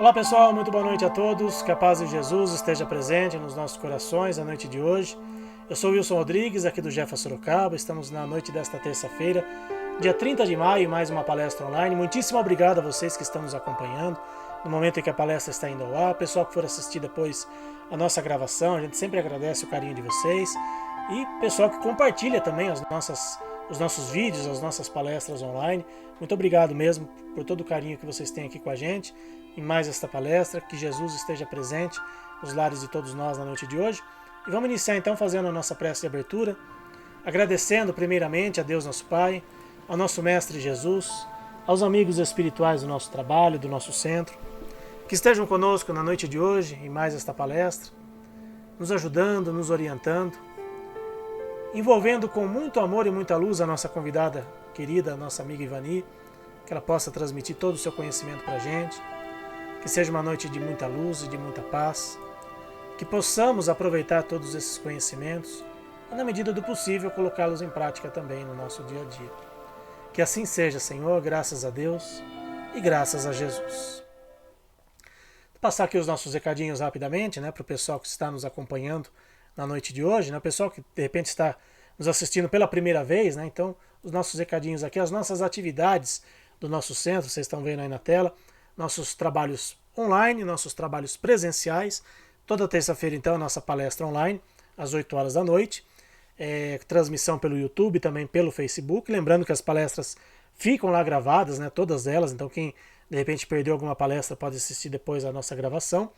Olá pessoal, muito boa noite a todos, que a paz de Jesus esteja presente nos nossos corações a noite de hoje. Eu sou Wilson Rodrigues, aqui do Jefa Sorocaba, estamos na noite desta terça-feira, dia 30 de maio, mais uma palestra online. Muitíssimo obrigado a vocês que estão nos acompanhando no momento em que a palestra está indo ao ar. Pessoal que for assistir depois a nossa gravação, a gente sempre agradece o carinho de vocês. E pessoal que compartilha também os nossos vídeos, as nossas palestras online. Muito obrigado mesmo por todo o carinho que vocês têm aqui com a gente em mais esta palestra. Que Jesus esteja presente nos lares de todos nós na noite de hoje. E vamos iniciar então fazendo a nossa prece de abertura, agradecendo primeiramente a Deus nosso Pai, ao nosso Mestre Jesus, aos amigos espirituais do nosso trabalho, do nosso centro, que estejam conosco na noite de hoje em mais esta palestra, nos ajudando, nos orientando, envolvendo com muito amor e muita luz a nossa convidada querida, a nossa amiga Ivani, que ela possa transmitir todo o seu conhecimento para a gente, que seja uma noite de muita luz e de muita paz, que possamos aproveitar todos esses conhecimentos e, na medida do possível, colocá-los em prática também no nosso dia a dia. Que assim seja, Senhor, graças a Deus e graças a Jesus. Vou passar aqui os nossos recadinhos rapidamente, para o pessoal que está nos acompanhando na noite de hoje, o pessoal que de repente está nos assistindo pela primeira vez, então os nossos recadinhos aqui, as nossas atividades do nosso centro, vocês estão vendo aí na tela, nossos trabalhos online, nossos trabalhos presenciais, toda terça-feira então a nossa palestra online, às 8 horas da noite, transmissão pelo YouTube, também pelo Facebook, lembrando que as palestras ficam lá gravadas, todas elas, então quem de repente perdeu alguma palestra pode assistir depois a nossa gravação.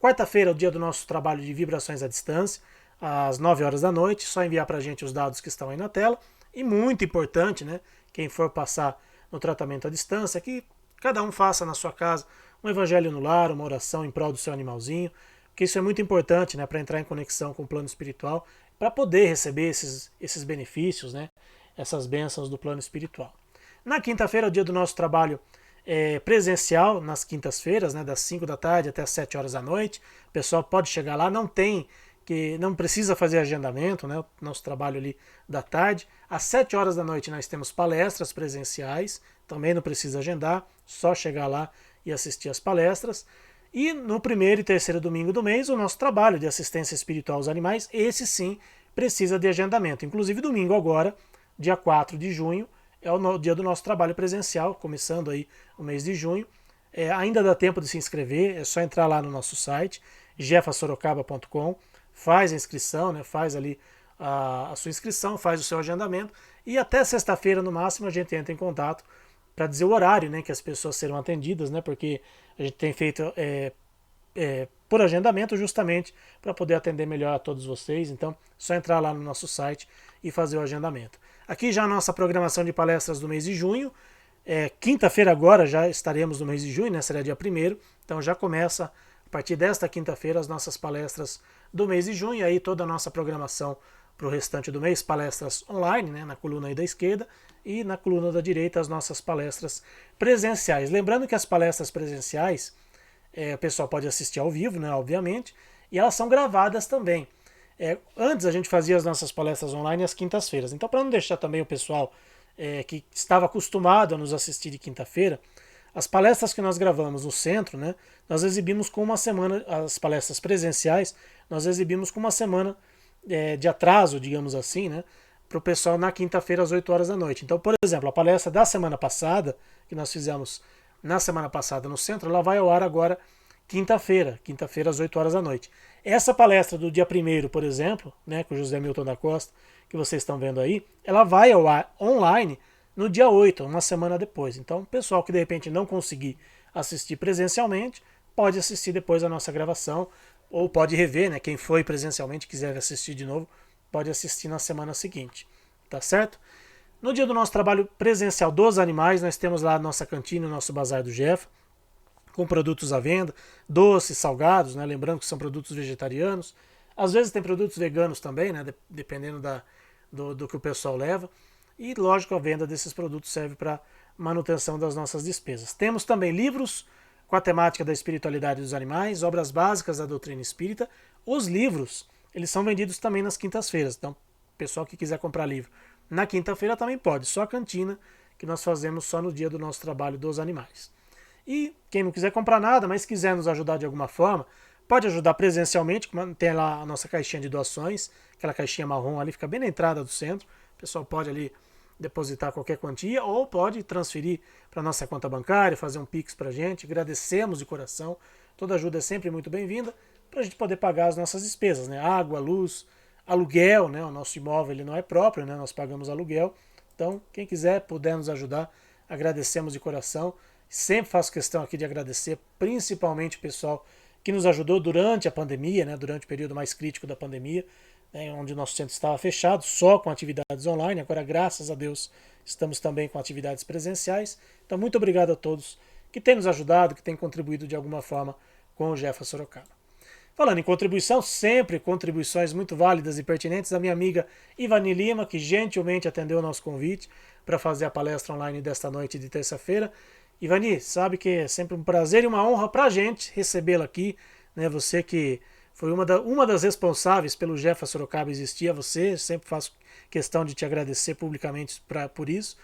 Quarta-feira é o dia do nosso trabalho de vibrações à distância, às 9 horas da noite, só enviar para a gente os dados que estão aí na tela. E muito importante, quem for passar no tratamento à distância, que cada um faça na sua casa um evangelho no lar, uma oração em prol do seu animalzinho, porque isso é muito importante para entrar em conexão com o plano espiritual, para poder receber esses benefícios, essas bênçãos do plano espiritual. Na quinta-feira é o dia do nosso trabalho presencial, nas quintas-feiras, das 5 da tarde até as 7 horas da noite. O pessoal pode chegar lá, não precisa fazer agendamento, o nosso trabalho ali da tarde. Às 7 horas da noite nós temos palestras presenciais, também não precisa agendar, só chegar lá e assistir as palestras. E no primeiro e terceiro domingo do mês, o nosso trabalho de assistência espiritual aos animais, esse sim precisa de agendamento. Inclusive domingo agora, dia 4 de junho, é o dia do nosso trabalho presencial, começando aí o mês de junho. Ainda dá tempo de se inscrever, é só entrar lá no nosso site, jefasorocaba.com, faz a inscrição, faz ali a sua inscrição, faz o seu agendamento, e até sexta-feira no máximo a gente entra em contato para dizer o horário que as pessoas serão atendidas, porque a gente tem feito por agendamento justamente para poder atender melhor a todos vocês. Então, só entrar lá no nosso site e fazer o agendamento. Aqui já a nossa programação de palestras do mês de junho. Quinta-feira agora já estaremos no mês de junho, será dia 1º. Então já começa a partir desta quinta-feira as nossas palestras do mês de junho. Aí toda a nossa programação para o restante do mês, palestras online, na coluna aí da esquerda, e na coluna da direita as nossas palestras presenciais. Lembrando que as palestras presenciais, o pessoal pode assistir ao vivo, obviamente, e elas são gravadas também. Antes a gente fazia as nossas palestras online às quintas-feiras. Então, para não deixar também o pessoal que estava acostumado a nos assistir de quinta-feira, as palestras que nós gravamos no centro, nós exibimos com uma semana, as palestras presenciais, nós exibimos com uma semana de atraso, digamos assim, para o pessoal na quinta-feira às 8 horas da noite. Então, por exemplo, a palestra da semana passada, que nós fizemos na semana passada no centro, ela vai ao ar agora quinta-feira às 8 horas da noite. Essa palestra do dia 1º, por exemplo, com o José Milton da Costa, que vocês estão vendo aí, ela vai ao ar online no dia 8, uma semana depois. Então, o pessoal que de repente não conseguir assistir presencialmente, pode assistir depois a nossa gravação, ou pode rever, quem foi presencialmente quiser assistir de novo, pode assistir na semana seguinte, tá certo? No dia do nosso trabalho presencial dos animais, nós temos lá a nossa cantina, o nosso bazar do Jeff, com produtos à venda, doces, salgados, lembrando que são produtos vegetarianos. Às vezes tem produtos veganos também, dependendo do que o pessoal leva. E, lógico, a venda desses produtos serve para manutenção das nossas despesas. Temos também livros com a temática da espiritualidade dos animais, obras básicas da doutrina espírita. Os livros, eles são vendidos também nas quintas-feiras. Então, o pessoal que quiser comprar livro na quinta-feira também pode, só a cantina, que nós fazemos só no dia do nosso trabalho dos animais. E quem não quiser comprar nada, mas quiser nos ajudar de alguma forma, pode ajudar presencialmente, tem lá a nossa caixinha de doações, aquela caixinha marrom ali, fica bem na entrada do centro. O pessoal pode ali depositar qualquer quantia ou pode transferir para nossa conta bancária, fazer um Pix para a gente. Agradecemos de coração. Toda ajuda é sempre muito bem-vinda para a gente poder pagar as nossas despesas, né? Água, luz, aluguel, né? O nosso imóvel ele não é próprio, né? Nós pagamos aluguel. Então, quem quiser, puder nos ajudar, agradecemos de coração. Sempre faço questão aqui de agradecer, principalmente o pessoal que nos ajudou durante a pandemia, né? Durante o período mais crítico da pandemia, né, onde o nosso centro estava fechado, só com atividades online. Agora, graças a Deus, estamos também com atividades presenciais. Então, muito obrigado a todos que têm nos ajudado, que têm contribuído de alguma forma com o Jefa Sorocaba. Falando em contribuição, sempre contribuições muito válidas e pertinentes da minha amiga Ivani Lima, que gentilmente atendeu o nosso convite para fazer a palestra online desta noite de terça-feira. Ivani, sabe que é sempre um prazer e uma honra para a gente recebê-la aqui, né? Você que foi uma das responsáveis pelo Jefa Sorocaba existir, a você, sempre faço questão de te agradecer publicamente por isso,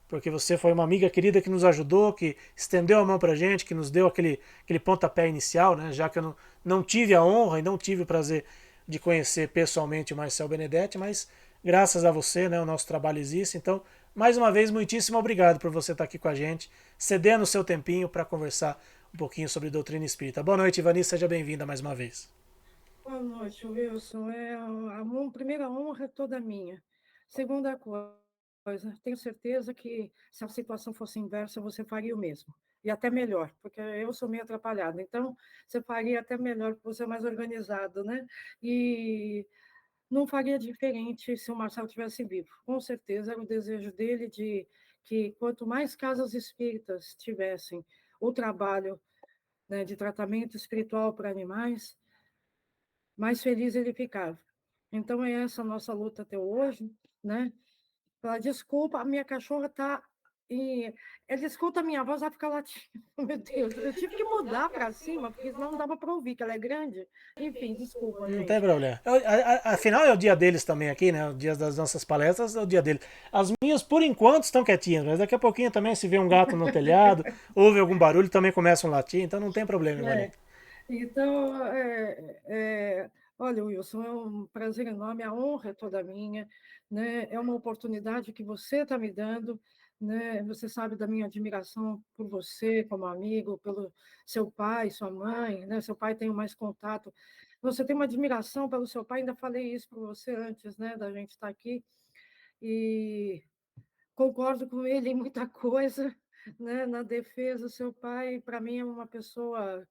porque você foi uma amiga querida que nos ajudou, que estendeu a mão para a gente, que nos deu aquele pontapé inicial, né? Já que eu não tive a honra e não tive o prazer de conhecer pessoalmente o Marcel Benedetti, mas graças a você, né, o nosso trabalho existe. Então, mais uma vez, muitíssimo obrigado por você estar aqui com a gente, cedendo o seu tempinho para conversar um pouquinho sobre doutrina espírita. Boa noite, Ivani, seja bem-vinda mais uma vez. Boa noite, Wilson. Primeira honra é toda minha. Segunda coisa, tenho certeza que se a situação fosse inversa, você faria o mesmo. E até melhor, porque eu sou meio atrapalhada. Então, você faria até melhor, porque você é mais organizado, né? E não faria diferente se o Marcelo tivesse vivo. Com certeza era o desejo dele de que quanto mais casas espíritas tivessem o trabalho, né, de tratamento espiritual para animais, mais feliz ele ficava. Então, é essa a nossa luta até hoje, né? Fala, desculpa, a minha cachorra está. E ele escuta a minha voz, vai ficar latindo. Meu Deus, eu tive que mudar para cima, porque senão não dava para ouvir, que ela é grande. Enfim, desculpa, Não tem gente. problema. Afinal, é o dia deles também aqui, né? O dia das nossas palestras é o dia deles. As minhas, por enquanto, estão quietinhas, mas daqui a pouquinho também, se vê um gato no telhado, ouve algum barulho, também começam a latir, então não tem problema, Ivani. É, então, olha, Wilson, é um prazer enorme, a honra é toda minha, né? É uma oportunidade que você está me dando, né? Você sabe da minha admiração por você como amigo, pelo seu pai, sua mãe, né? Seu pai tem mais contato. Você tem uma admiração pelo seu pai, ainda falei isso para você antes, né, da gente estar aqui, e concordo com ele em muita coisa, né? Na defesa do seu pai, para mim é uma pessoa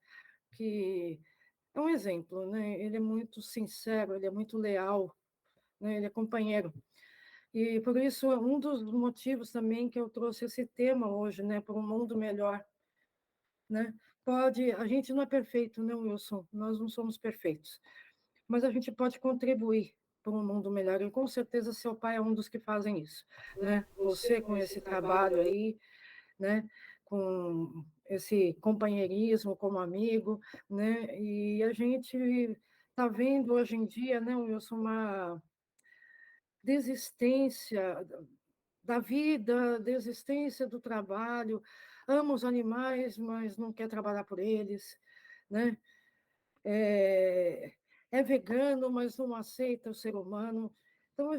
que é um exemplo, né? Ele é muito sincero, ele é muito leal, né? Ele é companheiro. E por isso, um dos motivos também que eu trouxe esse tema hoje, né? Por um mundo melhor, né? A gente não é perfeito, né, Wilson? Nós não somos perfeitos, mas a gente pode contribuir para um mundo melhor. E com certeza seu pai é um dos que fazem isso, né? Você com esse trabalho aí, né? Com esse companheirismo como amigo, né? E a gente está vendo hoje em dia, né, Wilson, uma desistência da vida, desistência do trabalho, ama os animais, mas não quer trabalhar por eles, né? É, é vegano, mas não aceita o ser humano. Então,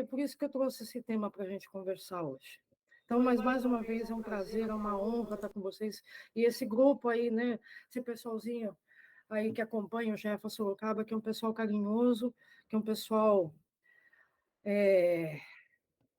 por isso que eu trouxe esse tema para a gente conversar hoje. Então, mas mais uma vez é um prazer, é uma honra estar com vocês. E esse grupo aí, né? Esse pessoalzinho aí que acompanha o Jefa Sorocaba, que é um pessoal carinhoso, que é um pessoal,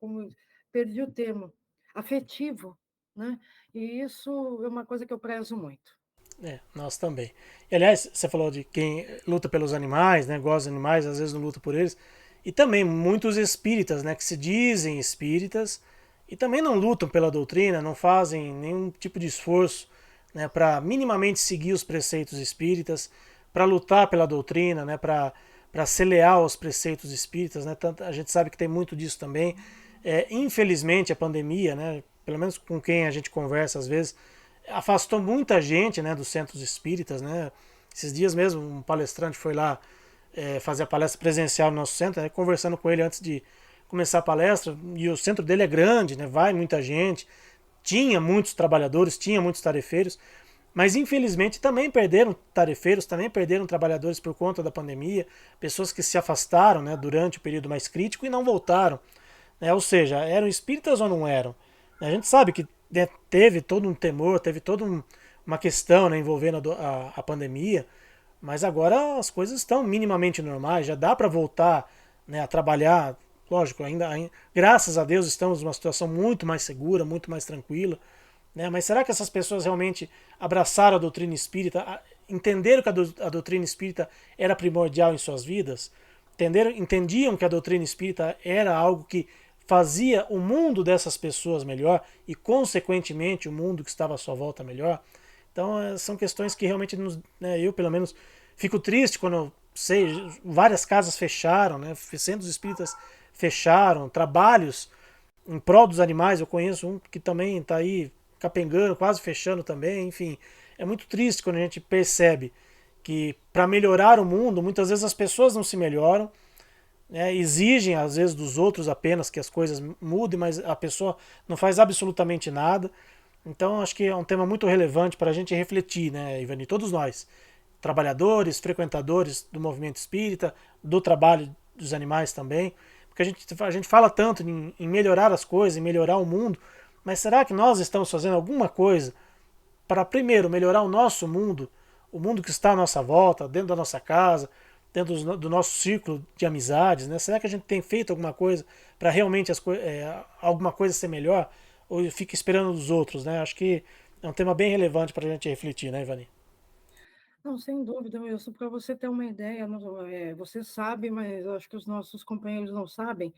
como perdi o termo, afetivo, né? E isso é uma coisa que eu prezo muito. É, nós também. E, aliás, você falou de quem luta pelos animais, né? Gosta dos animais, às vezes não luta por eles. E também muitos espíritas, né? Que se dizem espíritas e também não lutam pela doutrina, não fazem nenhum tipo de esforço, né? Para minimamente seguir os preceitos espíritas, para lutar pela doutrina, né? Para ser leal aos preceitos espíritas, né? Tanto, a gente sabe que tem muito disso também. Infelizmente, a pandemia, né? Pelo menos com quem a gente conversa às vezes afastou muita gente, né, dos centros espíritas, né? Esses dias mesmo um palestrante foi lá fazer a palestra presencial no nosso centro, né, conversando com ele antes de começar a palestra, e o centro dele é grande, né, vai muita gente, tinha muitos trabalhadores, tinha muitos tarefeiros, Mas infelizmente também perderam tarefeiros, também perderam trabalhadores por conta da pandemia, pessoas que se afastaram, né, durante o período mais crítico e não voltaram, né? Ou seja, eram espíritas ou não eram? A gente sabe que, né, teve todo um temor, teve toda uma questão, né, envolvendo a pandemia, mas agora as coisas estão minimamente normais, já dá para voltar, né, a trabalhar. Lógico, graças a Deus estamos numa situação muito mais segura, muito mais tranquila, né? Mas será que essas pessoas realmente abraçaram a doutrina espírita, entenderam que a doutrina espírita era primordial em suas vidas? Entendiam que a doutrina espírita era algo que fazia o mundo dessas pessoas melhor e, consequentemente, o mundo que estava à sua volta melhor? Então, são questões que realmente né, eu, pelo menos, fico triste quando eu sei várias casas fecharam, né, centros espíritas fecharam, trabalhos em prol dos animais. Eu conheço um que também está aí capengando, quase fechando também. Enfim, é muito triste quando a gente percebe que para melhorar o mundo, muitas vezes as pessoas não se melhoram, né, exigem às vezes dos outros apenas que as coisas mudem, mas a pessoa não faz absolutamente nada. Então acho que é um tema muito relevante para a gente refletir, né, Ivani? Todos nós, trabalhadores, frequentadores do movimento espírita, do trabalho dos animais também, porque a gente fala tanto em melhorar as coisas, em melhorar o mundo, mas será que nós estamos fazendo alguma coisa para, primeiro, melhorar o mundo que está à nossa volta, dentro da nossa casa, dentro do nosso círculo de amizades, né? Será que a gente tem feito alguma coisa para realmente alguma coisa ser melhor? Ou fica esperando dos outros, né? Acho que é um tema bem relevante para a gente refletir, né, Ivani? Não, sem dúvida, Wilson, para você ter uma ideia, você sabe, mas eu acho que os nossos companheiros não sabem.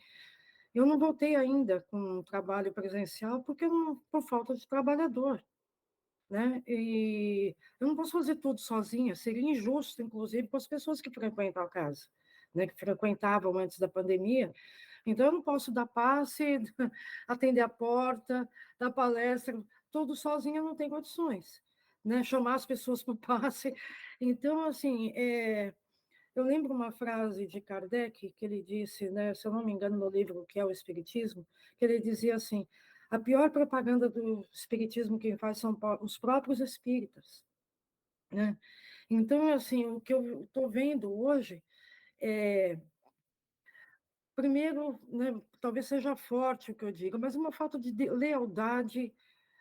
Eu não voltei ainda com um trabalho presencial por falta de trabalhador, né? E eu não posso fazer tudo sozinha, seria injusto, inclusive, com as pessoas que frequentam a casa, né? Que frequentavam antes da pandemia. Então, eu não posso dar passe, atender a porta, dar palestra, tudo sozinha não tem condições, né? Chamar as pessoas para o passe. Então, assim, eu lembro uma frase de Kardec que ele disse, né, se eu não me engano, no livro que é o Espiritismo, que ele dizia assim: a pior propaganda do Espiritismo quem faz são os próprios espíritas, né? Então, assim, o que eu estou vendo hoje é, primeiro, né, talvez seja forte o que eu digo, mas uma falta de lealdade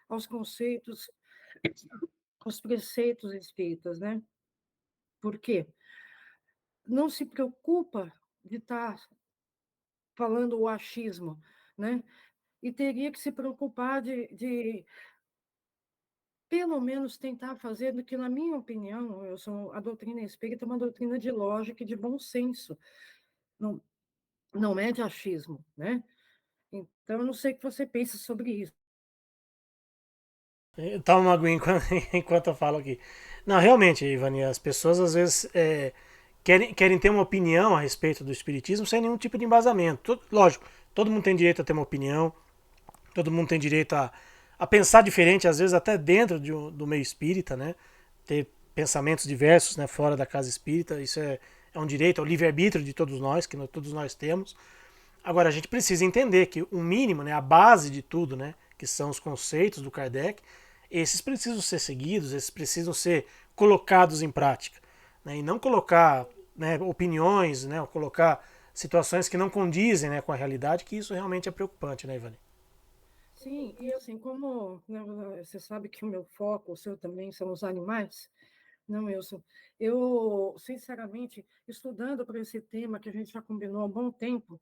aos conceitos, aos preceitos espíritas, né? Por quê? Não se preocupa de estar falando o achismo, né? E teria que se preocupar de pelo menos tentar fazer do que, na minha opinião, a doutrina espírita é uma doutrina de lógica e de bom senso, não, não é de achismo, né? Então, eu não sei o que você pensa sobre isso. Toma uma aguinha enquanto, enquanto eu falo aqui. Não, realmente, Ivani, as pessoas às vezes querem ter uma opinião a respeito do espiritismo sem nenhum tipo de embasamento. Lógico, todo mundo tem direito a ter uma opinião, todo mundo tem direito a pensar diferente, às vezes até dentro do meio espírita, né? Ter pensamentos diversos, né, fora da casa espírita. Isso é um direito, é o livre-arbítrio de todos nós, que todos nós temos. Agora, a gente precisa entender que o mínimo, né, a base de tudo, né, que são os conceitos do Kardec, esses precisam ser seguidos, esses precisam ser colocados em prática, né, e não colocar, né, opiniões, né, ou colocar situações que não condizem, né, com a realidade, que isso realmente é preocupante, né, Ivani? Sim, e assim, como, né, você sabe que o meu foco, o seu também, são os animais, não, Wilson, eu, sinceramente, estudando para esse tema que a gente já combinou há um bom tempo,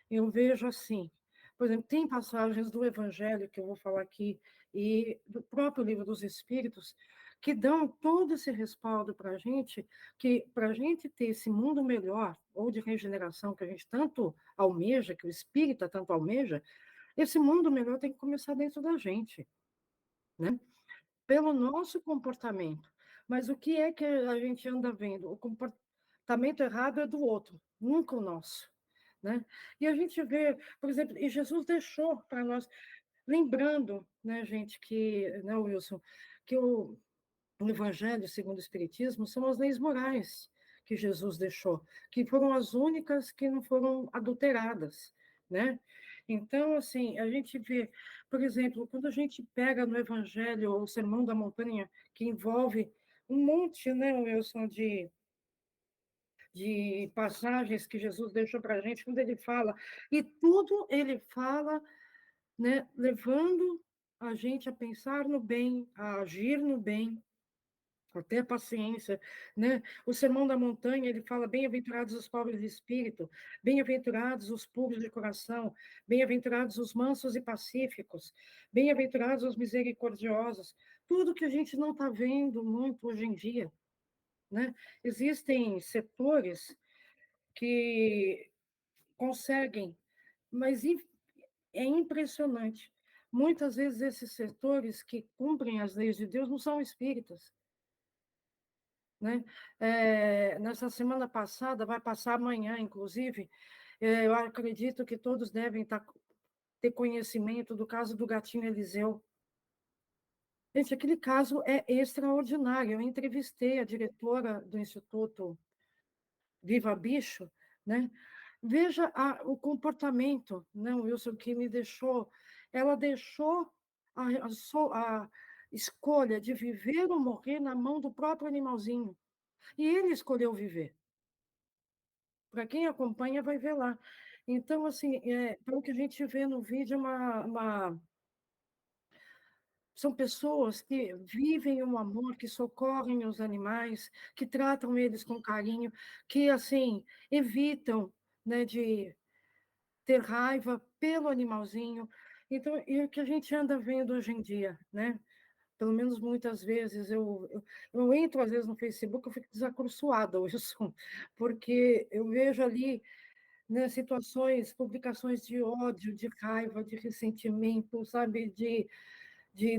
eu vejo assim, por exemplo, tem passagens do Evangelho, que eu vou falar aqui, e do próprio Livro dos Espíritos, que dão todo esse respaldo para a gente, que para a gente ter esse mundo melhor, ou de regeneração, que a gente tanto almeja, que o espírita tanto almeja, esse mundo melhor tem que começar dentro da gente, né? Pelo nosso comportamento. Mas o que é que a gente anda vendo? O comportamento errado é do outro, nunca o nosso. Né? E a gente vê, por exemplo, e Jesus deixou para nós, lembrando, né, gente, que, né, Wilson, que o Evangelho segundo o Espiritismo são as leis morais que Jesus deixou, que foram as únicas que não foram adulteradas, né? Então, assim, a gente vê, por exemplo, quando a gente pega no Evangelho o Sermão da Montanha, que envolve um monte, né, Wilson, de passagens que Jesus deixou para a gente, quando ele fala, e tudo ele fala, né, levando a gente a pensar no bem, a agir no bem, a ter paciência, né? O Sermão da Montanha, ele fala, bem-aventurados os pobres de espírito, bem-aventurados os puros de coração, bem-aventurados os mansos e pacíficos, bem-aventurados os misericordiosos, tudo que a gente não está vendo muito hoje em dia, né? Existem setores que conseguem, mas é impressionante. Muitas vezes esses setores que cumprem as leis de Deus não são espíritas, né? Nessa semana passada, vai passar amanhã, inclusive, eu acredito que todos devem ter conhecimento do caso do gatinho Eliseu. Gente, aquele caso é extraordinário. Eu entrevistei a diretora do Instituto Viva Bicho, né? Veja o comportamento, né, Wilson, que me deixou. Ela deixou a escolha de viver ou morrer na mão do próprio animalzinho. E ele escolheu viver. Para quem acompanha, vai ver lá. Então, assim, pelo que a gente vê no vídeo, são pessoas que vivem um amor, que socorrem os animais, que tratam eles com carinho, que, assim, evitam, né, de ter raiva pelo animalzinho. Então, e o que a gente anda vendo hoje em dia, né? Pelo menos muitas vezes, eu entro às vezes no Facebook, eu fico desacursoada, Wilson, porque eu vejo ali, né, situações, publicações de ódio, de raiva, de ressentimento, sabe, de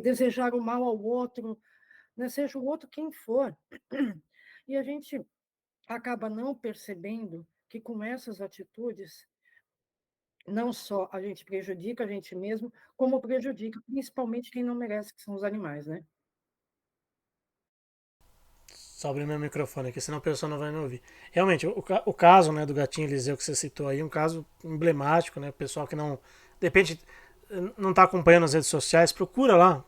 desejar o mal ao outro, né, seja o outro quem for. E a gente acaba não percebendo que com essas atitudes, não só a gente prejudica a gente mesmo, como prejudica principalmente quem não merece, que são os animais, né? Só abrir meu microfone aqui, senão a pessoa não vai me ouvir. Realmente, o caso, né, do gatinho Eliseu que você citou aí, um caso emblemático, né? O pessoal que não, de repente, não está acompanhando as redes sociais, procura lá.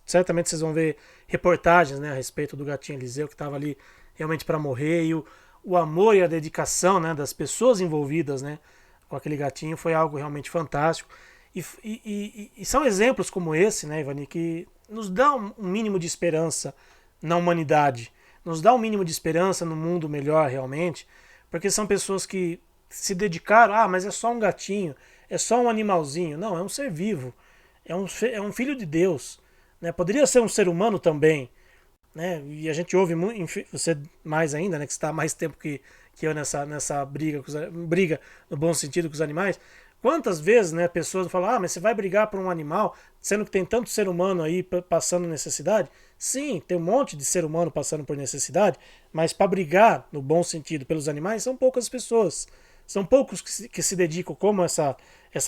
Certamente vocês vão ver reportagens, né, a respeito do gatinho Eliseu que estava ali realmente para morrer, e o amor e a dedicação, né, das pessoas envolvidas, né, com aquele gatinho foi algo realmente fantástico. E são exemplos como esse, né, Ivani, que nos dá um mínimo de esperança na humanidade, nos dá um mínimo de esperança no mundo melhor realmente, porque são pessoas que se dedicaram, mas é só um gatinho, é só um animalzinho. Não, é um ser vivo, é um filho de Deus, né? Poderia ser um ser humano também, né? E a gente ouve muito, você mais ainda, né, que está há mais tempo que eu nessa briga, briga no bom sentido com os animais. Quantas vezes, né, pessoas falam, mas você vai brigar por um animal, sendo que tem tanto ser humano aí passando necessidade? Sim, tem um monte de ser humano passando por necessidade, mas para brigar, no bom sentido, pelos animais, são poucas pessoas. São poucos que se dedicam, como essa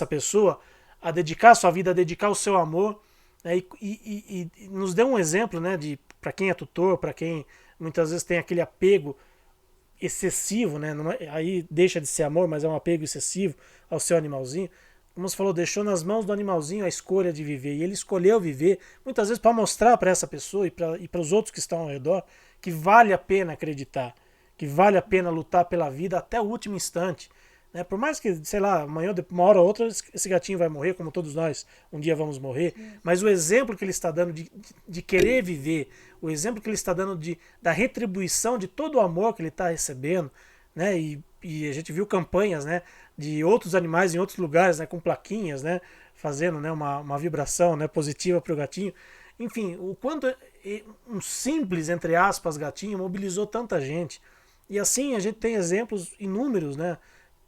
pessoa, a dedicar a sua vida, a dedicar o seu amor, né, e nos deu um exemplo, né, de para quem é tutor, para quem muitas vezes tem aquele apego excessivo, né? Aí deixa de ser amor, mas é um apego excessivo ao seu animalzinho. Como você falou, deixou nas mãos do animalzinho a escolha de viver. E ele escolheu viver, muitas vezes para mostrar para essa pessoa e para os outros que estão ao redor que vale a pena acreditar, que vale a pena lutar pela vida até o último instante. Né? Por mais que, sei lá, amanhã, uma hora ou outra, esse gatinho vai morrer, como todos nós um dia vamos morrer. Mas o exemplo que ele está dando de querer viver, o exemplo que ele está dando da retribuição de todo o amor que ele está recebendo, né? E a gente viu campanhas, né, de outros animais em outros lugares, né, com plaquinhas, né, fazendo, né, uma vibração, né, positiva para o gatinho. Enfim, o quanto um simples, entre aspas, gatinho mobilizou tanta gente. E assim a gente tem exemplos inúmeros, né?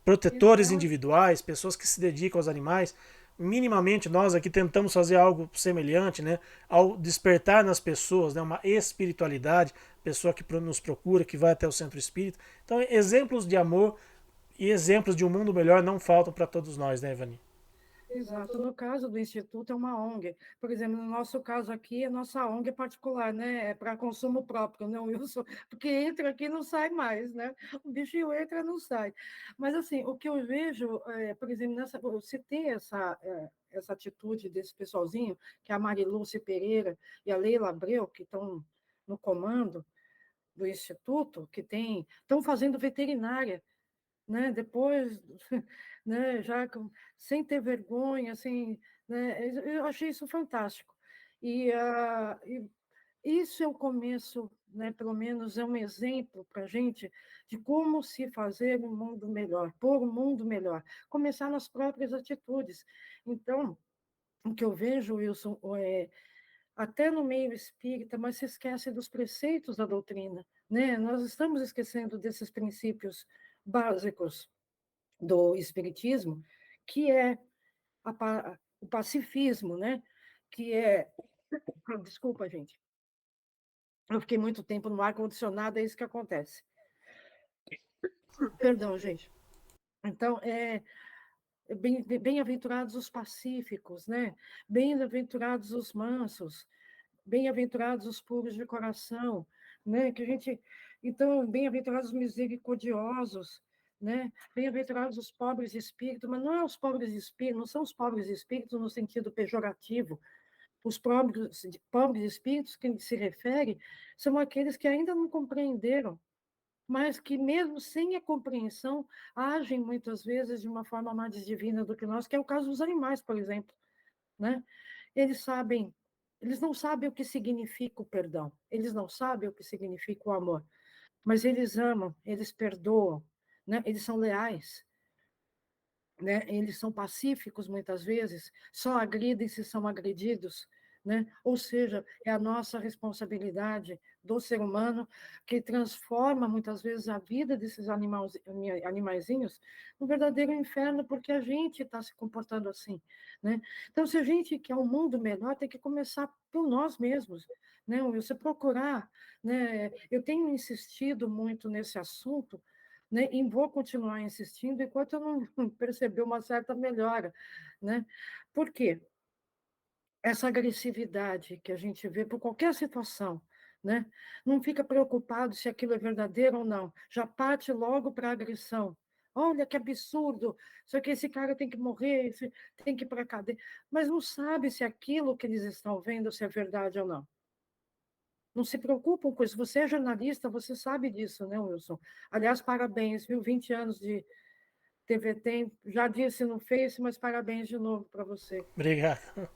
Protetores Exato. individuais, pessoas que se dedicam aos animais. Minimamente nós aqui tentamos fazer algo semelhante, né? Ao despertar nas pessoas, né? Uma espiritualidade, pessoa que nos procura, que vai até o centro espírita. Então, exemplos de amor e exemplos de um mundo melhor não faltam para todos nós, né, Ivani? Exato. No caso do Instituto, é uma ONG. Por exemplo, no nosso caso aqui, a nossa ONG é particular, né? É para consumo próprio, né, Wilson? Porque entra aqui e não sai mais, né? O bichinho entra e não sai. Mas, assim, o que eu vejo, por exemplo, eu citei essa atitude desse pessoalzinho, que é a Marilúcia Pereira e a Leila Abreu, que estão no comando do Instituto, que estão fazendo veterinária, né? Depois, né? Sem ter vergonha, assim, né? Eu achei isso fantástico. E isso é o começo, né? Pelo menos é um exemplo para a gente de como se fazer um mundo melhor, pôr um mundo melhor, começar nas próprias atitudes. Então, o que eu vejo, Wilson, até no meio espírita, mas se esquece dos preceitos da doutrina, né? Nós estamos esquecendo desses princípios básicos do espiritismo, que é o pacifismo, né? Que é, desculpa, gente, eu fiquei muito tempo no ar condicionado, é isso que acontece. Perdão, gente. Então, bem-aventurados os pacíficos, né? Bem-aventurados os mansos, bem-aventurados os puros de coração, né? Então, bem-aventurados os misericordiosos, né? Bem-aventurados os pobres de espírito, mas não é os pobres de espírito, não são os pobres de espírito no sentido pejorativo. Os pobres espíritos que se refere são aqueles que ainda não compreenderam, mas que mesmo sem a compreensão agem muitas vezes de uma forma mais divina do que nós, que é o caso dos animais, por exemplo, né? Eles sabem, eles não sabem o que significa o perdão, eles não sabem o que significa o amor, mas eles amam, eles perdoam, né? Eles são leais, né? Eles são pacíficos muitas vezes, só agridem se são agredidos, né? Ou seja, é a nossa responsabilidade do ser humano que transforma muitas vezes a vida desses animaizinhos num verdadeiro inferno, porque a gente está se comportando assim, né? Então, se a gente quer um mundo melhor, tem que começar por nós mesmos, né? Você procurar, né? Eu tenho insistido muito nesse assunto, né? E vou continuar insistindo enquanto eu não perceber uma certa melhora, né? Por quê? Essa agressividade que a gente vê por qualquer situação, né? Não fica preocupado se aquilo é verdadeiro ou não, já parte logo para a agressão. Olha que absurdo, só que esse cara tem que morrer, tem que ir para a cadeia, mas não sabe se aquilo que eles estão vendo se é verdade ou não. Não se preocupam com isso. Você é jornalista, você sabe disso, né, Wilson? Aliás, parabéns, viu? 20 anos de TV Tem. Já disse no Face, mas parabéns de novo para você. Obrigado.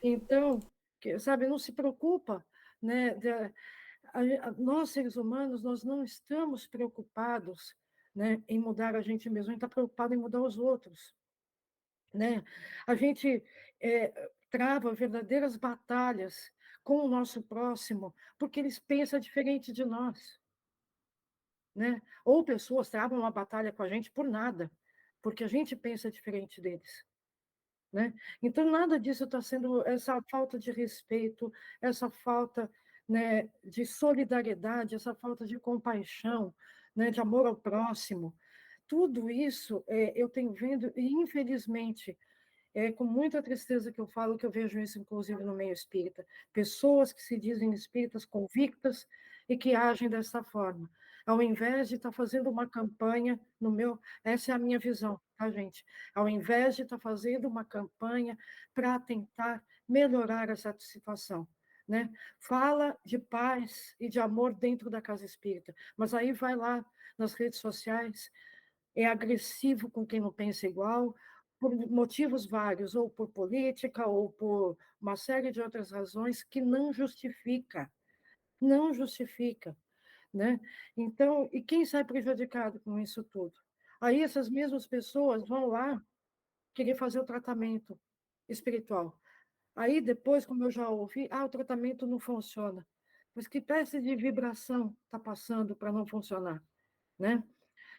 Então, sabe, não se preocupa, né? Nós, seres humanos, nós não estamos preocupados, né, em mudar a gente mesmo, a gente está preocupado em mudar os outros, né? A gente trava verdadeiras batalhas com o nosso próximo, porque eles pensam diferente de nós, né? Ou pessoas travam uma batalha com a gente por nada, porque a gente pensa diferente deles, né? Então, nada disso está sendo essa falta de respeito, essa falta, né, de solidariedade, essa falta de compaixão, né, de amor ao próximo. Tudo isso eu tenho vendo, e infelizmente, é com muita tristeza que eu falo que eu vejo isso, inclusive, no meio espírita. Pessoas que se dizem espíritas convictas e que agem dessa forma. Ao invés de estar fazendo uma campanha, essa é a minha visão, tá, gente? Ao invés de estar fazendo uma campanha para tentar melhorar essa situação. Né? Fala de paz e de amor dentro da casa espírita, mas aí vai lá nas redes sociais, é agressivo com quem não pensa igual, por motivos vários, ou por política, ou por uma série de outras razões que não justifica, né? Então, e quem sai prejudicado com isso tudo? Aí essas mesmas pessoas vão lá querer fazer o tratamento espiritual. Aí depois, como eu já ouvi, o tratamento não funciona. Mas que espécie de vibração está passando para não funcionar, né?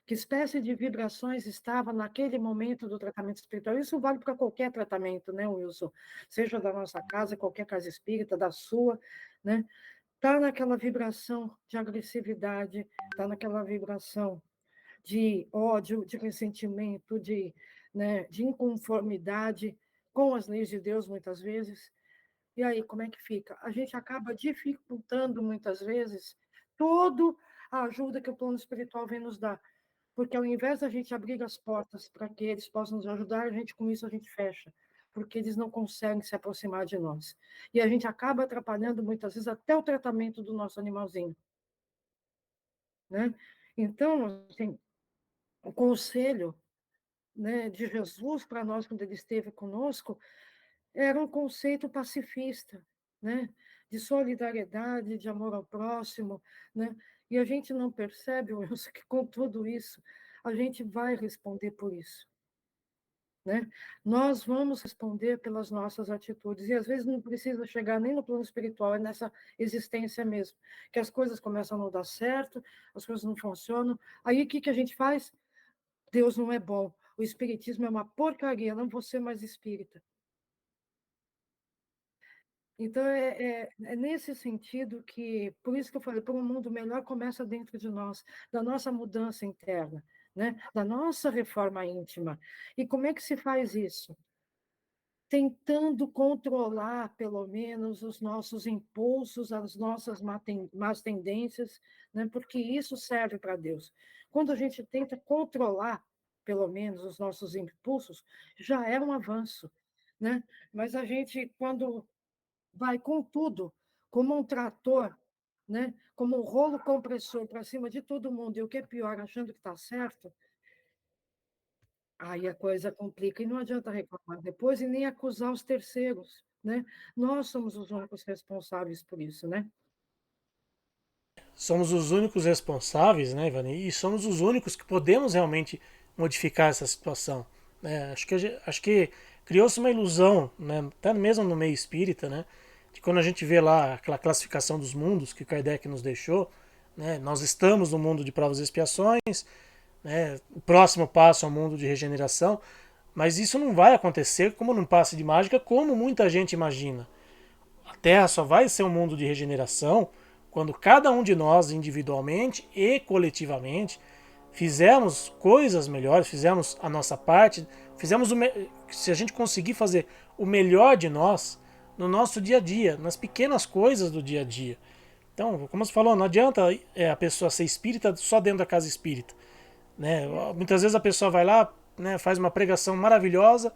Que espécie de vibrações estava naquele momento do tratamento espiritual? Isso vale para qualquer tratamento, né, Wilson? Seja da nossa casa, qualquer casa espírita, da sua, né? Está naquela vibração de agressividade, está naquela vibração de ódio, de ressentimento, de inconformidade com as leis de Deus, muitas vezes. E aí, como é que fica? A gente acaba dificultando, muitas vezes, toda a ajuda que o plano espiritual vem nos dar. Porque ao invés da gente abrir as portas para que eles possam nos ajudar, com isso a gente fecha, porque eles não conseguem se aproximar de nós. E a gente acaba atrapalhando, muitas vezes, até o tratamento do nosso animalzinho. Né? Então, assim, o conselho, né, de Jesus para nós, quando ele esteve conosco, era um conceito pacifista, né? De solidariedade, de amor ao próximo, né? E a gente não percebe, Wilson, que com tudo isso, a gente vai responder por isso. Né? Nós vamos responder pelas nossas atitudes, e às vezes não precisa chegar nem no plano espiritual, é nessa existência mesmo, que as coisas começam a não dar certo, as coisas não funcionam, aí o que a gente faz? Deus não é bom, o espiritismo é uma porcaria, não vou ser mais espírita. Então, é nesse sentido que, por isso que eu falei, por um mundo melhor começa dentro de nós, da nossa mudança interna, né? Da nossa reforma íntima. E como é que se faz isso? Tentando controlar, pelo menos, os nossos impulsos, as nossas más tendências, né? Porque isso serve para Deus. Quando a gente tenta controlar, pelo menos, os nossos impulsos, já é um avanço. Né? Mas a gente, quando vai com tudo, como um trator, né? Como um rolo compressor para cima de todo mundo, e o que é pior, achando que está certo, aí a coisa complica e não adianta reclamar depois e nem acusar os terceiros, né? Nós somos os únicos responsáveis por isso, né? Somos os únicos responsáveis, né, Ivani? E somos os únicos que podemos realmente modificar essa situação. Né? Acho que criou-se uma ilusão, né, até mesmo no meio espírita, né, de quando a gente vê lá aquela classificação dos mundos que Kardec nos deixou, né, nós estamos no mundo de provas e expiações, né, o próximo passo é o mundo de regeneração, mas isso não vai acontecer como num passe de mágica, como muita gente imagina. A Terra só vai ser um mundo de regeneração quando cada um de nós, individualmente e coletivamente, fizermos coisas melhores, fizermos a nossa parte, se a gente conseguir fazer o melhor de nós no nosso dia a dia, nas pequenas coisas do dia a dia. Então, como você falou, não adianta a pessoa ser espírita só dentro da casa espírita. Né? Muitas vezes a pessoa vai lá, né, faz uma pregação maravilhosa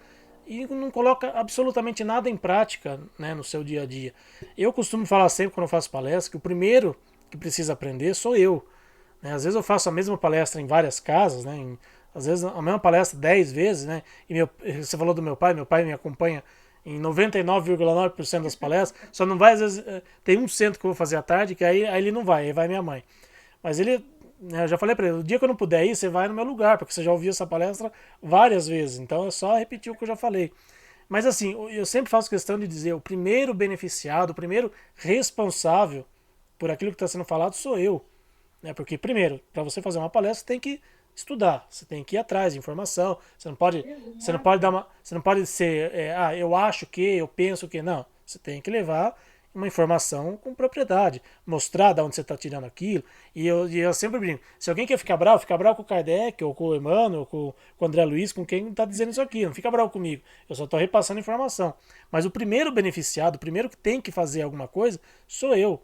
e não coloca absolutamente nada em prática, né, no seu dia a dia. Eu costumo falar sempre quando eu faço palestra que o primeiro que precisa aprender sou eu. Né? Às vezes eu faço a mesma palestra em várias casas, né, às vezes a mesma palestra 10 vezes. Né, e você falou do meu pai me acompanha em 99,9% das palestras, só não vai, às vezes, tem 1% que eu vou fazer à tarde, que aí ele não vai, aí vai minha mãe. Mas ele, né, eu já falei para ele, o dia que eu não puder ir, você vai no meu lugar, porque você já ouviu essa palestra várias vezes, então é só repetir o que eu já falei. Mas assim, eu sempre faço questão de dizer, o primeiro beneficiado, o primeiro responsável por aquilo que está sendo falado sou eu. Né? Porque, primeiro, para você fazer uma palestra, você tem que estudar, você tem que ir atrás de informação, você não pode dar uma, você não pode ser, eu acho que, eu penso que, não. Você tem que levar uma informação com propriedade, mostrar de onde você está tirando aquilo. E eu sempre brinco, se alguém quer ficar bravo com o Kardec, ou com o Emmanuel, ou com o André Luiz, com quem está dizendo isso aqui, não fica bravo comigo, eu só estou repassando informação. Mas o primeiro beneficiado, o primeiro que tem que fazer alguma coisa, sou eu.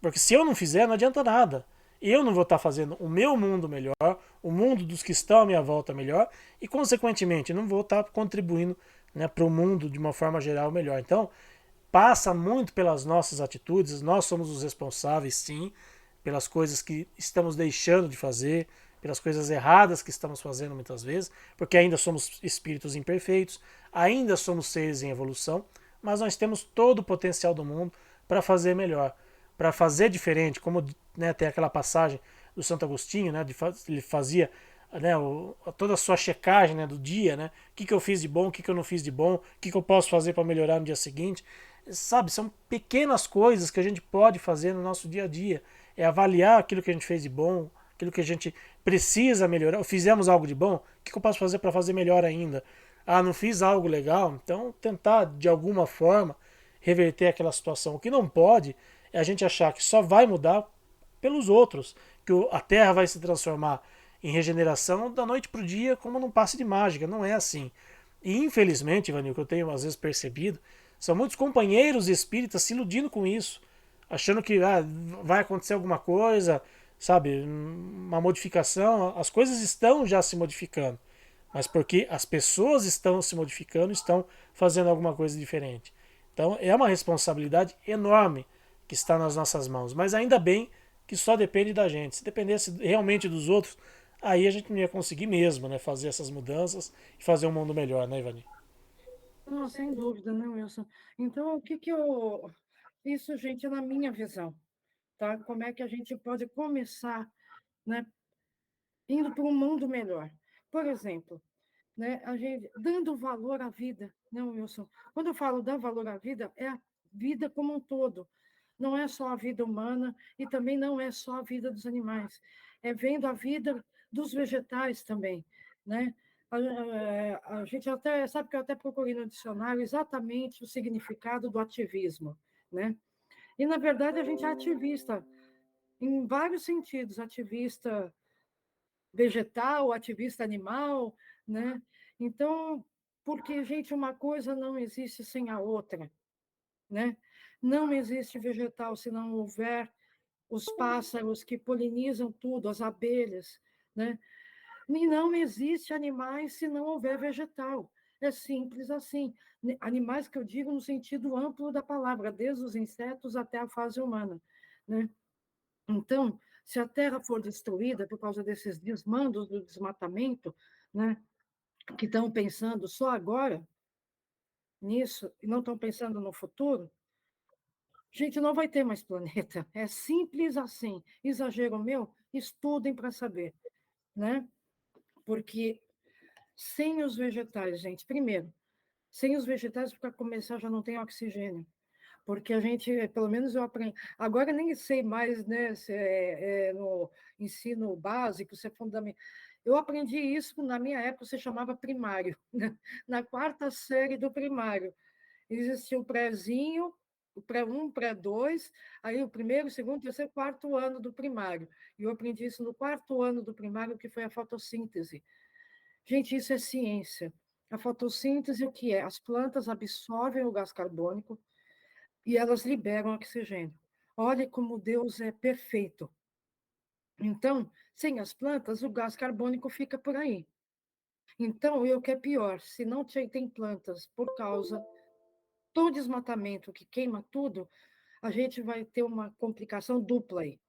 Porque se eu não fizer, não adianta nada. Eu não vou estar fazendo o meu mundo melhor, o mundo dos que estão à minha volta melhor, e, consequentemente, não vou estar contribuindo, né, para o mundo de uma forma geral melhor. Então, passa muito pelas nossas atitudes, nós somos os responsáveis, sim, pelas coisas que estamos deixando de fazer, pelas coisas erradas que estamos fazendo muitas vezes, porque ainda somos espíritos imperfeitos, ainda somos seres em evolução, mas nós temos todo o potencial do mundo para fazer melhor, para fazer diferente, como, né, tem aquela passagem do Santo Agostinho, né, ele fazia, né, toda a sua checagem, né, do dia, né, o que eu fiz de bom, o que eu não fiz de bom, o que eu posso fazer para melhorar no dia seguinte. Sabe, são pequenas coisas que a gente pode fazer no nosso dia a dia. É avaliar aquilo que a gente fez de bom, aquilo que a gente precisa melhorar. Fizemos algo de bom, o que eu posso fazer para fazer melhor ainda? Ah, não fiz algo legal, então tentar de alguma forma reverter aquela situação. O que não pode é a gente achar que só vai mudar pelos outros, que a Terra vai se transformar em regeneração da noite para o dia como num passe de mágica. Não é assim. E infelizmente, Ivanil, que eu tenho às vezes percebido, são muitos companheiros espíritas se iludindo com isso, achando que vai acontecer alguma coisa, sabe, uma modificação. As coisas estão já se modificando, mas porque as pessoas estão se modificando, estão fazendo alguma coisa diferente. Então é uma responsabilidade enorme que está nas nossas mãos, mas ainda bem que só depende da gente. Se dependesse realmente dos outros, aí a gente não ia conseguir mesmo, né, fazer essas mudanças e fazer um mundo melhor, né, Ivani? Não, sem dúvida, né, Wilson? Então, o que que eu... Isso, gente, é na minha visão, tá? Como é que a gente pode começar, né, indo para um mundo melhor? Por exemplo, né, a gente dando valor à vida, né, Wilson? Quando eu falo dar valor à vida, é a vida como um todo. Não é só a vida humana e também não é só a vida dos animais. É vendo a vida dos vegetais também, né? A gente até sabe que eu até procurei no dicionário exatamente o significado do ativismo, né? E na verdade a gente é ativista em vários sentidos, ativista vegetal, ativista animal, né? Então, porque, gente, uma coisa não existe sem a outra, né? Não existe vegetal se não houver os pássaros que polinizam tudo, as abelhas, né? E não existe animais se não houver vegetal. É simples assim. Animais que eu digo no sentido amplo da palavra, desde os insetos até a fase humana, né? Então, se a terra for destruída por causa desses desmandos do desmatamento, né, que estão pensando só agora nisso e não estão pensando no futuro, gente, não vai ter mais planeta. É simples assim. Exagero meu? Estudem para saber, né? Porque sem os vegetais, gente, primeiro, sem os vegetais, para começar, já não tem oxigênio. Porque a gente, pelo menos eu aprendi, agora nem sei mais, né, se no ensino básico, se é fundamental. Eu aprendi isso, na minha época, se chamava primário, né? Na quarta série do primário. Existia o prézinho, o pré-1, o pré-2, aí o primeiro, o segundo, o terceiro, quarto ano do primário. E eu aprendi isso no quarto ano do primário, que foi a fotossíntese. Gente, isso é ciência. A fotossíntese, o que é? As plantas absorvem o gás carbônico, e elas liberam oxigênio. Olha como Deus é perfeito. Então, sem as plantas, o gás carbônico fica por aí. Então, o que é pior, se não tem plantas por causa do desmatamento que queima tudo, a gente vai ter uma complicação dupla aí.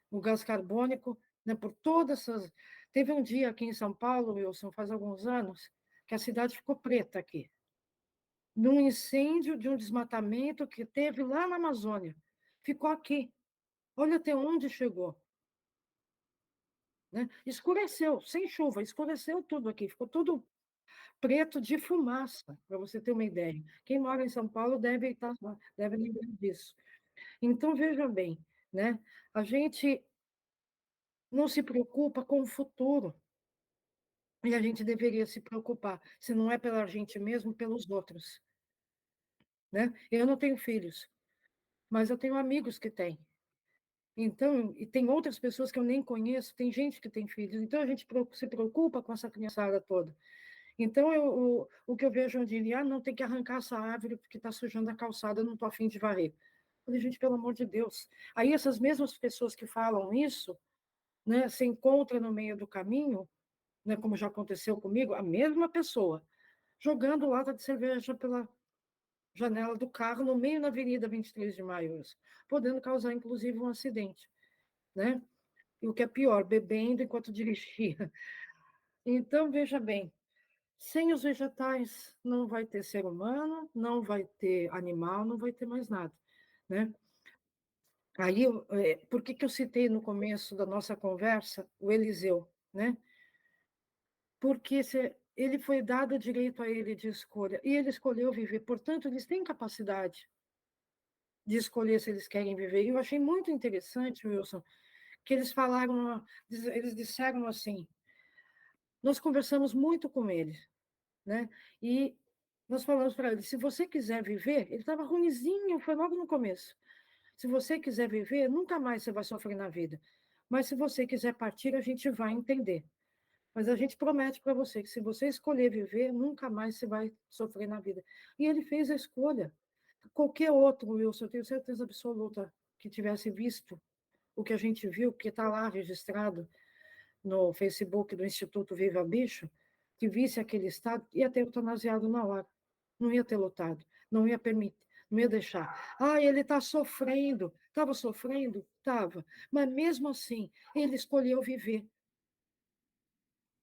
O gás carbônico, né, por todas essas... Teve um dia aqui em São Paulo, Wilson, faz alguns anos, que a cidade ficou preta aqui, num incêndio de um desmatamento que teve lá na Amazônia. Ficou aqui. Olha até onde chegou. Né? Escureceu, sem chuva, escureceu tudo aqui, ficou tudo preto de fumaça, para você ter uma ideia. Quem mora em São Paulo deve lembrar disso. Então, veja bem, né? A gente não se preocupa com o futuro, e a gente deveria se preocupar, se não é pela gente mesmo, pelos outros. Né? Eu não tenho filhos, mas eu tenho amigos que têm. Então, e tem outras pessoas que eu nem conheço, tem gente que tem filhos, então a gente se preocupa com essa criançada toda. Então, o que eu vejo onde ele, não tem que arrancar essa árvore porque está sujando a calçada, eu não estou afim de varrer. Eu falei, gente, pelo amor de Deus. Aí essas mesmas pessoas que falam isso, né, se encontram no meio do caminho, né, como já aconteceu comigo, a mesma pessoa, jogando lata de cerveja pela janela do carro no meio da Avenida 23 de Maio, podendo causar, inclusive, um acidente. Né? E o que é pior, bebendo enquanto dirigia. Então, veja bem, sem os vegetais não vai ter ser humano, não vai ter animal, não vai ter mais nada. Né? Aí, por que eu citei no começo da nossa conversa o Eliseu? Né? Porque ele foi dado o direito a ele de escolha, e ele escolheu viver, portanto, eles têm capacidade de escolher se eles querem viver. E eu achei muito interessante, Wilson, que eles disseram assim, nós conversamos muito com ele, né? E nós falamos para ele, se você quiser viver, ele estava ruinzinho, foi logo no começo. Se você quiser viver, nunca mais você vai sofrer na vida. Mas se você quiser partir, a gente vai entender. mas a gente promete para você que se você escolher viver, nunca mais você vai sofrer na vida. E ele fez a escolha. Qualquer outro, Wilson, eu tenho certeza absoluta que tivesse visto o que a gente viu, que está lá registrado no Facebook do Instituto Viva Bicho, que visse aquele estado, ia ter eutanasiado na hora. Não ia ter lutado, não ia permitir, não ia deixar. Ah, ele está sofrendo. Estava sofrendo? Estava. Mas mesmo assim, ele escolheu viver.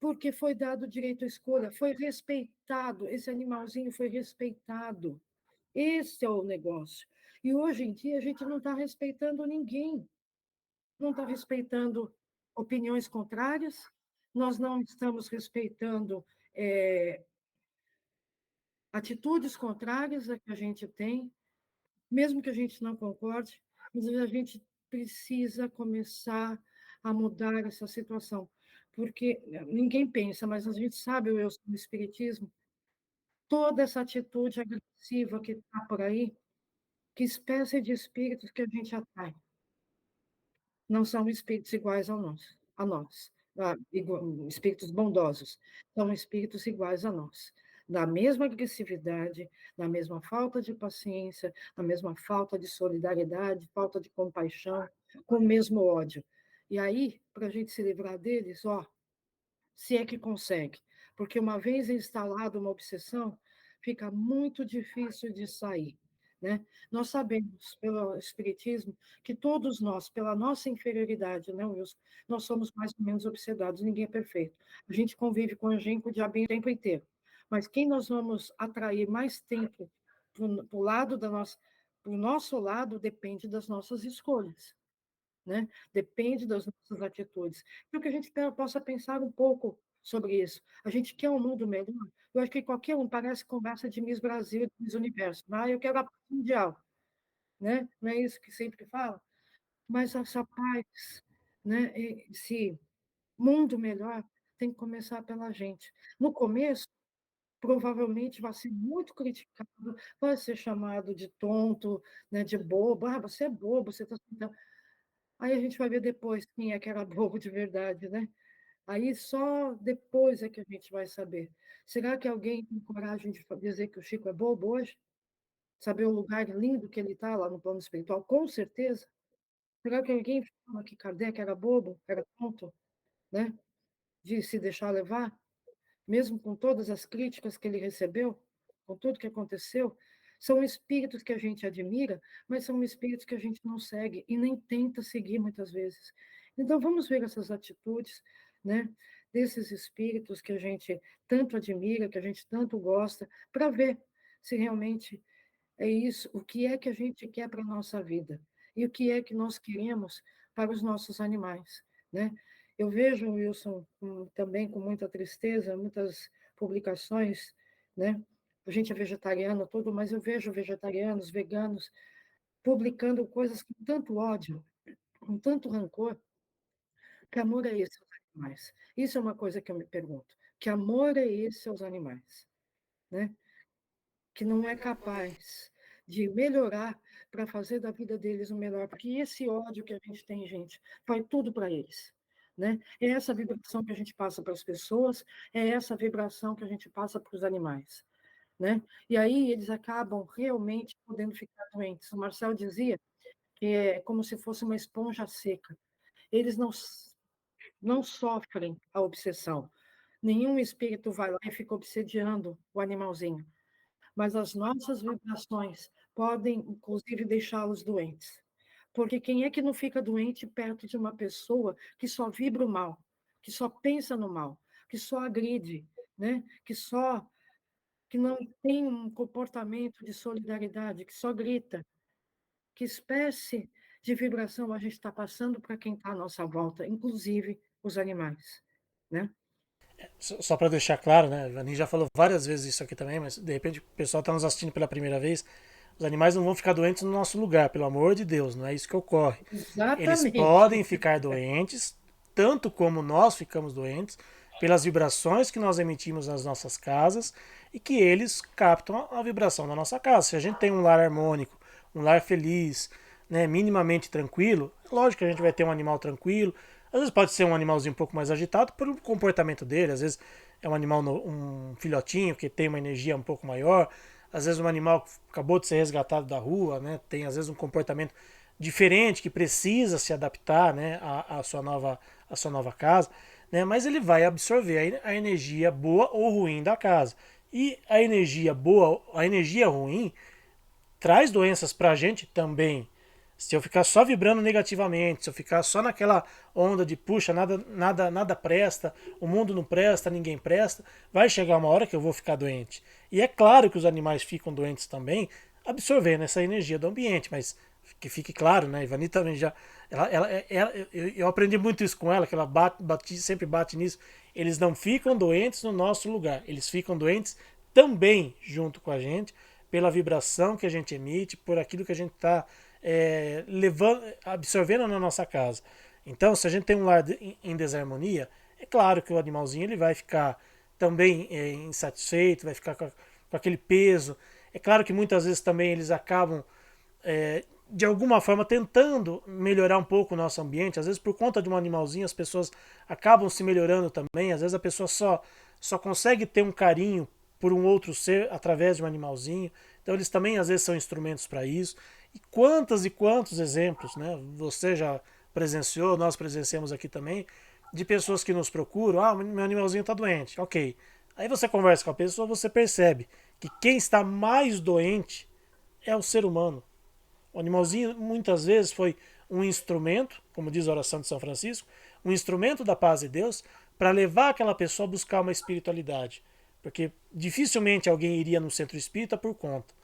Porque foi dado o direito à escolha, foi respeitado, esse animalzinho foi respeitado. Esse é o negócio. E hoje em dia a gente não está respeitando ninguém, não está respeitando opiniões contrárias, nós não estamos respeitando atitudes contrárias a que a gente tem, mesmo que a gente não concorde, mas a gente precisa começar a mudar essa situação, porque ninguém pensa, mas a gente sabe, eu sou do espiritismo, toda essa atitude agressiva que está por aí, que espécie de espíritos que a gente atrai? Não são espíritos iguais a nós, espíritos bondosos, são espíritos iguais a nós, da mesma agressividade, da mesma falta de paciência, da mesma falta de solidariedade, falta de compaixão, com o mesmo ódio. E aí, para a gente se livrar deles, ó, se é que consegue, porque uma vez instalada uma obsessão, fica muito difícil de sair. Né? Nós sabemos, pelo Espiritismo, que todos nós, pela nossa inferioridade, né, Wilson, nós somos mais ou menos obsedados, ninguém é perfeito. A gente convive com a gente, com o diabinho o tempo inteiro. Mas quem nós vamos atrair mais tempo para o lado da nossa, para o nosso lado, depende das nossas escolhas. Né? Depende das nossas atitudes. Então, que a gente possa pensar um pouco sobre isso. A gente quer um mundo melhor. Eu acho que qualquer um parece conversa de Miss Brasil, de Miss Universo. Ah, eu quero a paz mundial. Né? Não é isso que sempre fala? Mas essa paz, né? Esse mundo melhor tem que começar pela gente. No começo, provavelmente vai ser muito criticado, vai ser chamado de tonto, né, de bobo. Ah, você é bobo, você está... Aí a gente vai ver depois quem é que era bobo de verdade, né? Aí só depois é que a gente vai saber. Será que alguém tem coragem de dizer que o Chico é bobo hoje? Saber o lugar lindo que ele está lá no plano espiritual? Com certeza. Será que alguém fala que Kardec era bobo, era tonto, né? De se deixar levar? Mesmo com todas as críticas que ele recebeu, com tudo que aconteceu, são espíritos que a gente admira, mas são espíritos que a gente não segue e nem tenta seguir muitas vezes. Então, vamos ver essas atitudes, né, desses espíritos que a gente tanto admira, que a gente tanto gosta, para ver se realmente é isso, o que é que a gente quer para a nossa vida e o que é que nós queremos para os nossos animais, né? Eu vejo, Wilson, também com muita tristeza, muitas publicações, né? A gente é vegetariano todo, mas eu vejo vegetarianos, veganos, publicando coisas com tanto ódio, com tanto rancor. Que amor é esse aos animais? Isso é uma coisa que eu me pergunto. Que amor é esse aos animais? Né? Que não é capaz de melhorar para fazer da vida deles o melhor, porque esse ódio que a gente tem, gente, vai tudo para eles. Né? É essa vibração que a gente passa para as pessoas, é essa vibração que a gente passa para os animais. Né? E aí eles acabam realmente podendo ficar doentes. O Marcel dizia que é como se fosse uma esponja seca. Eles não sofrem a obsessão. Nenhum espírito vai lá e fica obsediando o animalzinho. Mas as nossas vibrações podem, inclusive, deixá-los doentes. Porque quem é que não fica doente perto de uma pessoa que só vibra o mal, que só pensa no mal, que só agride, né? Que não tem um comportamento de solidariedade, que só grita? Que espécie de vibração a gente está passando para quem está à nossa volta, inclusive os animais, né? Só para deixar claro, né? A Anin já falou várias vezes isso aqui também, mas de repente o pessoal está nos assistindo pela primeira vez. Os animais não vão ficar doentes no nosso lugar, pelo amor de Deus, não é isso que ocorre. Eles Exatamente. podem ficar doentes, tanto como nós ficamos doentes, pelas vibrações que nós emitimos nas nossas casas e que eles captam a vibração da nossa casa. Se a gente tem um lar harmônico, um lar feliz, né, minimamente tranquilo, lógico que a gente vai ter um animal tranquilo, Às vezes pode ser um animalzinho um pouco mais agitado pelo comportamento dele, às vezes é um animal, um filhotinho que tem uma energia um pouco maior, às vezes um animal que acabou de ser resgatado da rua, né, tem às vezes um comportamento diferente que precisa se adaptar, né, à sua nova casa, né, mas ele vai absorver a energia boa ou ruim da casa. E a energia boa, a energia ruim traz doenças para a gente também. Se eu ficar só vibrando negativamente, se eu ficar só naquela onda de puxa, nada presta, o mundo não presta, ninguém presta, vai chegar uma hora que eu vou ficar doente. E é claro que os animais ficam doentes também, absorvendo essa energia do ambiente, mas que fique claro, né? Ivani também já. Eu aprendi muito isso com ela, que ela sempre bate nisso. Eles não ficam doentes no nosso lugar, eles ficam doentes também junto com a gente, pela vibração que a gente emite, por aquilo que a gente está levando, absorvendo na nossa casa. Então, se a gente tem um lar em desarmonia, é claro que o animalzinho ele vai ficar também insatisfeito, vai ficar com aquele peso. É claro que muitas vezes também eles acabam de alguma forma tentando melhorar um pouco o nosso ambiente. Às vezes por conta de um animalzinho as pessoas acabam se melhorando também. Às vezes a pessoa só consegue ter um carinho por um outro ser através de um animalzinho. Então eles também às vezes são instrumentos para isso. E quantos exemplos, né? Você já presenciou, nós presenciamos aqui também, de pessoas que nos procuram, ah, meu animalzinho está doente, ok. Aí você conversa com a pessoa, você percebe que quem está mais doente é o ser humano. O animalzinho muitas vezes foi um instrumento, como diz a oração de São Francisco, um instrumento da paz de Deus para levar aquela pessoa a buscar uma espiritualidade. Porque dificilmente alguém iria no centro espírita por conta.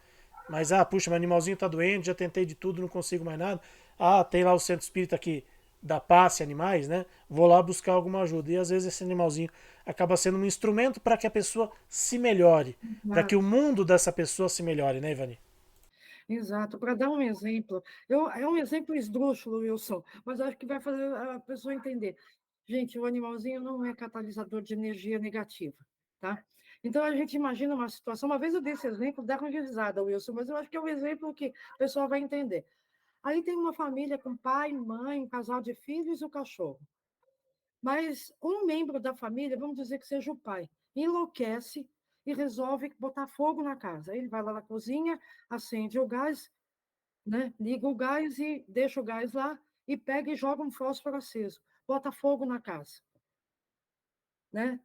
Mas, puxa, meu animalzinho está doente, já tentei de tudo, não consigo mais nada. Ah, tem lá o centro espírita que dá passe a animais, né? Vou lá buscar alguma ajuda. E às vezes esse animalzinho acaba sendo um instrumento para que a pessoa se melhore, para que o Exato, mundo dessa pessoa se melhore, né, Ivani? exato. Para dar um exemplo, é um exemplo esdrúxulo, Wilson, mas acho que vai fazer a pessoa entender. Gente, o animalzinho não é catalisador de energia negativa, tá? Então a gente imagina uma situação. Uma vez eu dei esse exemplo, dá uma risada, Wilson, mas eu acho que é um exemplo que o pessoal vai entender. Aí tem uma família com pai, mãe, um casal de filhos e o cachorro. Mas um membro da família, vamos dizer que seja o pai, enlouquece e resolve botar fogo na casa. Ele vai lá na cozinha, acende o gás, né? Liga o gás e deixa o gás lá e pega e joga um fósforo aceso, bota fogo na casa, né?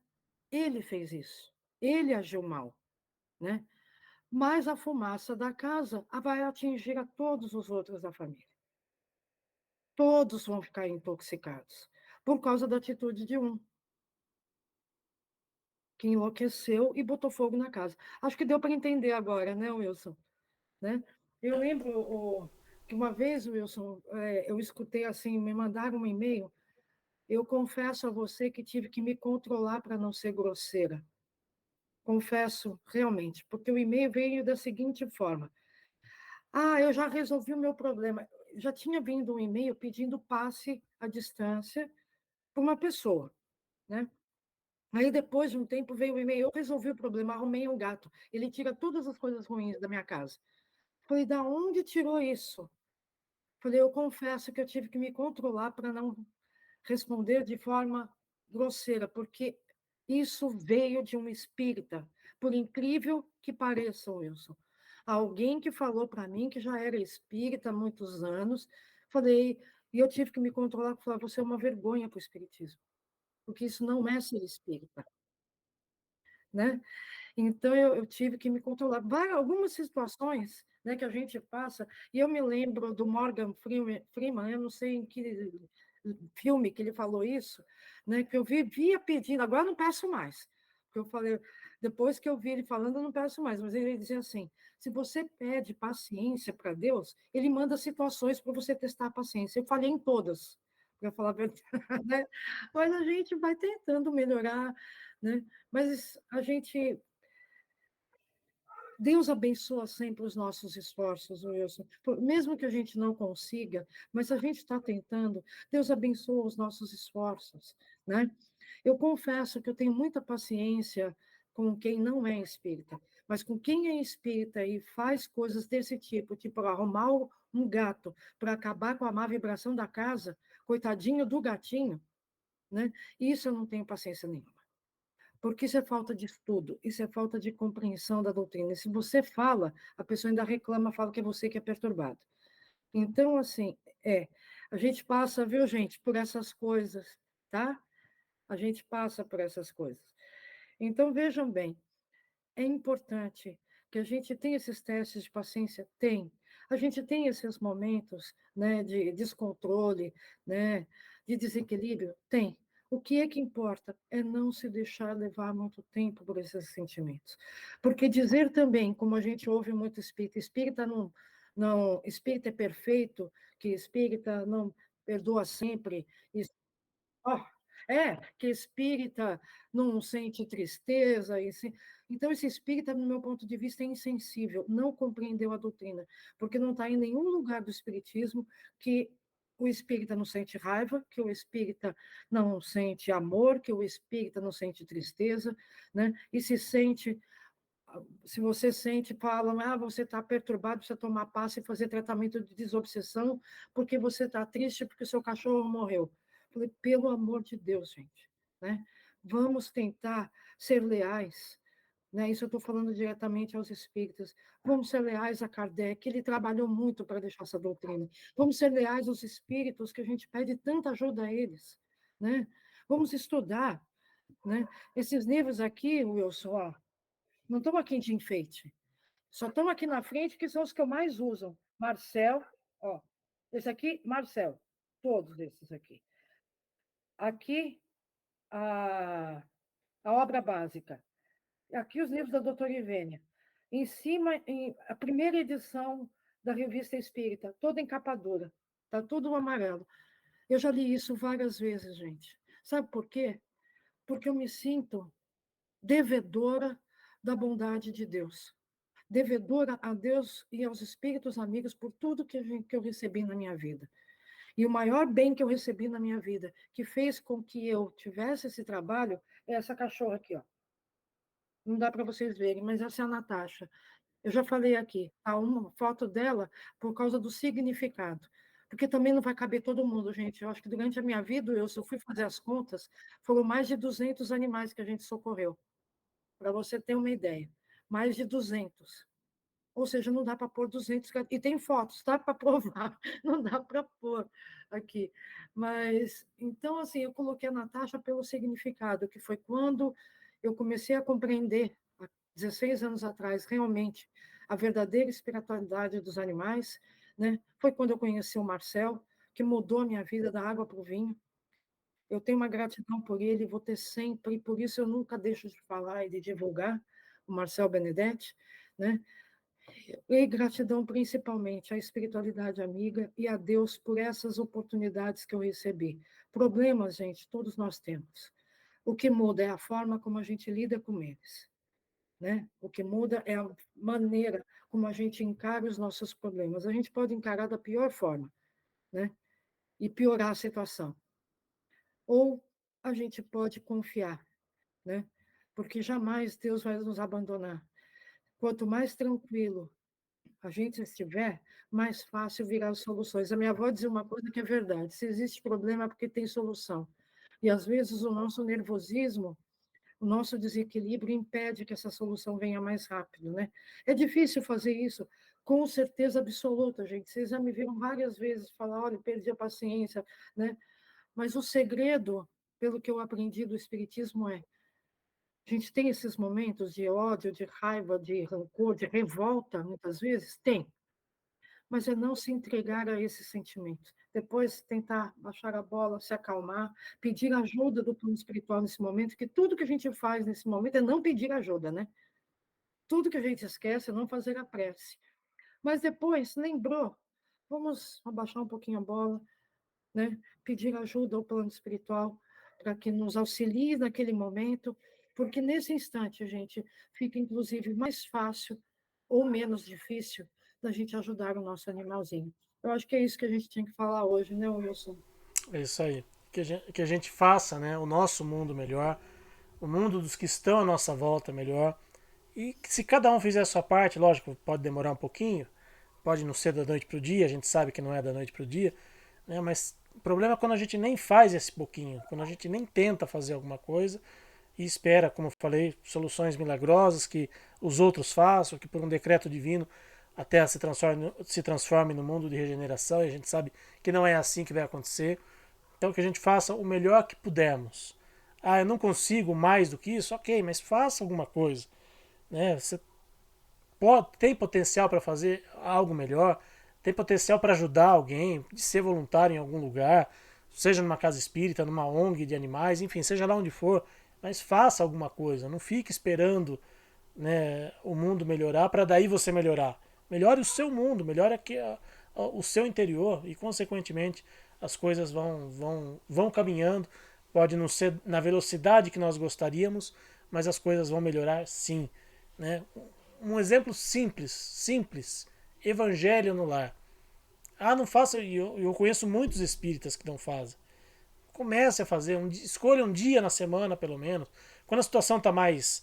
Ele fez isso, ele agiu mal, né? Mas a fumaça da casa vai atingir a todos os outros da família. Todos vão ficar intoxicados por causa da atitude de um que enlouqueceu e botou fogo na casa. Acho que deu para entender agora, né, Wilson? Né? Eu lembro que uma vez, Wilson, eu escutei assim, me mandaram um e-mail. Eu confesso a você que tive que me controlar para não ser grosseira. Confesso, realmente, porque o e-mail veio da seguinte forma: ah, eu já resolvi o meu problema. Já tinha vindo um e-mail pedindo passe à distância para uma pessoa, né? Aí, depois de um tempo, veio o e-mail, eu resolvi o problema, arrumei um gato. Ele tira todas as coisas ruins da minha casa. Falei, da onde tirou isso? Falei, eu confesso que eu tive que me controlar para não responder de forma grosseira, porque isso veio de um espírita, por incrível que pareça, Wilson. Alguém que falou para mim que já era espírita há muitos anos, falei, e eu tive que me controlar, falar, você é uma vergonha para o espiritismo, porque isso não é ser espírita, né? Então, eu tive que me controlar. Algumas situações, né, que a gente passa, e eu me lembro do Morgan Freeman, eu não sei em que filme que ele falou isso, né, que eu vivia pedindo, agora eu não peço mais, porque eu falei, depois que eu vi ele falando, eu não peço mais, mas ele dizia assim, se você pede paciência para Deus, ele manda situações para você testar a paciência. Eu falei em todas, para falar a verdade, né? Mas a gente vai tentando melhorar, né? Mas a gente Deus abençoa sempre os nossos esforços, Wilson. Mesmo que a gente não consiga, mas a gente está tentando, Deus abençoa os nossos esforços, né? Eu confesso que eu tenho muita paciência com quem não é espírita, mas com quem é espírita e faz coisas desse tipo arrumar um gato para acabar com a má vibração da casa, coitadinho do gatinho, né? Isso eu não tenho paciência nenhuma. Porque isso é falta de estudo, isso é falta de compreensão da doutrina. E se você fala, a pessoa ainda reclama, fala que é você que é perturbado. Então, assim, a gente passa, viu, gente, por essas coisas, tá? A gente passa por essas coisas. Então, vejam bem, é importante que a gente tenha esses testes de paciência? Tem. A gente tem esses momentos, né, de descontrole, né, de desequilíbrio? Tem. O que é que importa é não se deixar levar muito tempo por esses sentimentos. Porque dizer também, como a gente ouve muito espírita não, espírita é perfeito, que espírita não perdoa sempre, Ó, que espírita não sente tristeza. Então, esse espírita, no meu ponto de vista, é insensível, não compreendeu a doutrina, porque não está em nenhum lugar do espiritismo que o espírita não sente raiva, que o espírita não sente amor, que o espírita não sente tristeza, né? E se você sente, falam, você está perturbado, precisa tomar passe e fazer tratamento de desobsessão, porque você está triste porque o seu cachorro morreu. Falei, pelo amor de Deus, gente, né? Vamos tentar ser leais, né? Isso eu estou falando diretamente aos espíritas. Vamos ser leais a Kardec, ele trabalhou muito para deixar essa doutrina. Vamos ser leais aos espíritos, que a gente pede tanta ajuda a eles, né? Vamos estudar, né? Esses livros aqui, Wilson, ó, não estão aqui de enfeite. Só estão aqui na frente, que são os que eu mais uso. Marcel, ó. Esse aqui, Marcel. Todos esses aqui. Aqui, a obra básica. Aqui, os livros da doutora Ivênia. Em cima, a primeira edição da Revista Espírita, toda encapadura. Está tudo amarelo. Eu já li isso várias vezes, gente. Sabe por quê? Porque eu me sinto devedora da bondade de Deus. Devedora a Deus e aos espíritos amigos por tudo que eu recebi na minha vida. E o maior bem que eu recebi na minha vida, que fez com que eu tivesse esse trabalho, é essa cachorra aqui, ó. Não dá para vocês verem, mas essa é a Natasha. Eu já falei aqui, tá uma foto dela por causa do significado. Porque também não vai caber todo mundo, gente. Eu acho que durante a minha vida, se eu fui fazer as contas, foram mais de 200 animais que a gente socorreu. Para você ter uma ideia. Mais de 200. Ou seja, não dá para pôr 200 e tem fotos, tá? Para provar, não dá para pôr aqui. Mas, então, assim, eu coloquei a Natasha pelo significado, que foi quando eu comecei a compreender, há 16 anos atrás, realmente, a verdadeira espiritualidade dos animais, né? Foi quando eu conheci o Marcel, que mudou a minha vida da água para o vinho. Eu tenho uma gratidão por ele, vou ter sempre, e por isso eu nunca deixo de falar e de divulgar o Marcel Benedetti, né? E gratidão principalmente à espiritualidade amiga e a Deus por essas oportunidades que eu recebi. Problemas, gente, todos nós temos. O que muda é a forma como a gente lida com eles, né? O que muda é a maneira como a gente encara os nossos problemas. A gente pode encarar da pior forma, né? E piorar a situação. Ou a gente pode confiar, né? Porque jamais Deus vai nos abandonar. Quanto mais tranquilo a gente estiver, mais fácil virá as soluções. A minha avó dizia uma coisa que é verdade: se existe problema é porque tem solução. E às vezes o nosso nervosismo, o nosso desequilíbrio impede que essa solução venha mais rápido, né? É difícil fazer isso, com certeza absoluta, gente. Vocês já me viram várias vezes falar, olha, perdi a paciência, né? Mas o segredo, pelo que eu aprendi do Espiritismo, a gente tem esses momentos de ódio, de raiva, de rancor, de revolta, muitas vezes? Tem. Mas é não se entregar a esses sentimentos. Depois tentar baixar a bola, se acalmar, pedir ajuda do plano espiritual nesse momento, que tudo que a gente faz nesse momento é não pedir ajuda, né? Tudo que a gente esquece é não fazer a prece. Mas depois, lembrou, vamos abaixar um pouquinho a bola, né? Pedir ajuda ao plano espiritual para que nos auxilie naquele momento, porque nesse instante, gente, fica inclusive mais fácil ou menos difícil da gente ajudar o nosso animalzinho. Eu acho que é isso que a gente tinha que falar hoje, né, Wilson? É isso aí. Que a gente faça, né, o nosso mundo melhor, o mundo dos que estão à nossa volta melhor. E que se cada um fizer a sua parte, lógico, pode demorar um pouquinho, pode não ser da noite para o dia, a gente sabe que não é da noite para o dia, né, mas O problema é quando a gente nem faz esse pouquinho, quando a gente nem tenta fazer alguma coisa e espera, como eu falei, soluções milagrosas que os outros façam, que por um decreto divino a Terra se transforme no mundo de regeneração, e a gente sabe que não é assim que vai acontecer. Então que a gente faça o melhor que pudermos. Ah, eu não consigo mais do que isso? Ok, mas faça alguma coisa. Né? Você tem potencial para fazer algo melhor, tem potencial para ajudar alguém, de ser voluntário em algum lugar, seja numa casa espírita, numa ONG de animais, enfim, seja lá onde for, mas faça alguma coisa, não fique esperando, né, o mundo melhorar para daí você melhorar. Melhore o seu mundo, melhore o seu interior e, consequentemente, as coisas vão caminhando. Pode não ser na velocidade que nós gostaríamos, mas as coisas vão melhorar sim. Né? Um exemplo simples, evangelho no lar. Ah, não faça, eu conheço muitos espíritas que não fazem. Comece a fazer, escolha um dia na semana, pelo menos. Quando a situação tá mais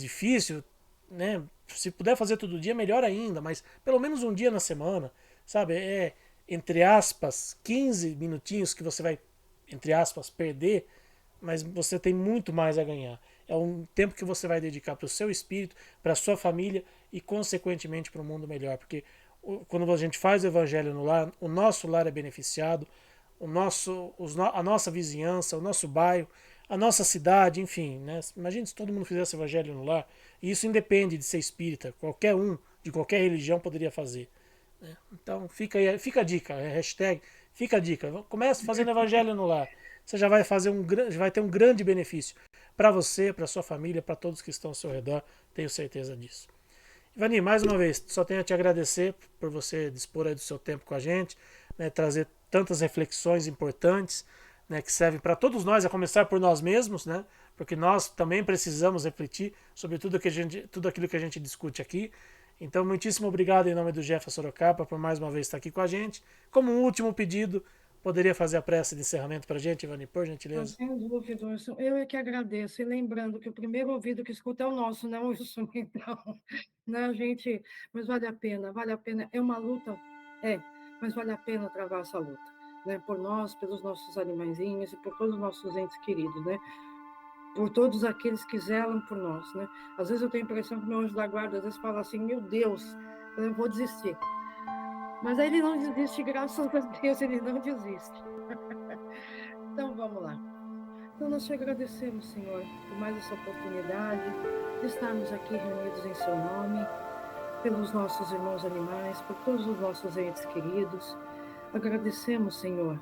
difícil, né? Se puder fazer todo dia, melhor ainda, mas pelo menos um dia na semana, sabe? Entre aspas, 15 minutinhos que você vai, entre aspas, perder, mas você tem muito mais a ganhar. É um tempo que você vai dedicar para o seu espírito, para a sua família e, consequentemente, para o mundo melhor. Porque quando a gente faz o evangelho no lar, o nosso lar é beneficiado, a nossa vizinhança, o nosso bairro, a nossa cidade, enfim. Né? Imagine se todo mundo fizesse evangelho no lar. E isso independe de ser espírita. Qualquer um, de qualquer religião, poderia fazer. Né? Então, fica a dica. Hashtag fica a dica. Comece fazendo evangelho no lar. Você já vai ter um grande benefício para você, para sua família, para todos que estão ao seu redor. Tenho certeza disso. Ivani, mais uma vez, só tenho a te agradecer por você dispor aí do seu tempo com a gente, né, trazer tantas reflexões importantes, né, que servem para todos nós, a começar por nós mesmos, né, porque nós também precisamos refletir sobre tudo aquilo que a gente discute aqui. Então, muitíssimo obrigado em nome do Jefferson Sorocaba por mais uma vez estar aqui com a gente. Como um último pedido, poderia fazer a prece de encerramento para a gente, Ivani, por gentileza? Sem dúvida, Wilson. Eu é que agradeço. E lembrando que o primeiro ouvido que escuta é o nosso, não, Wilson? Então, né, gente, mas vale a pena, vale a pena. É uma luta? É, mas vale a pena travar essa luta, né? Por nós, pelos nossos animaizinhos e por todos os nossos entes queridos, né? Por todos aqueles que zelam por nós, né? Às vezes eu tenho a impressão que o meu anjo da guarda às vezes fala assim, meu Deus, eu vou desistir. Mas aí ele não desiste, graças a Deus, ele não desiste. Então, vamos lá. Então, nós te agradecemos, Senhor, por mais essa oportunidade de estarmos aqui reunidos em seu nome, pelos nossos irmãos animais, por todos os nossos entes queridos. Agradecemos, Senhor,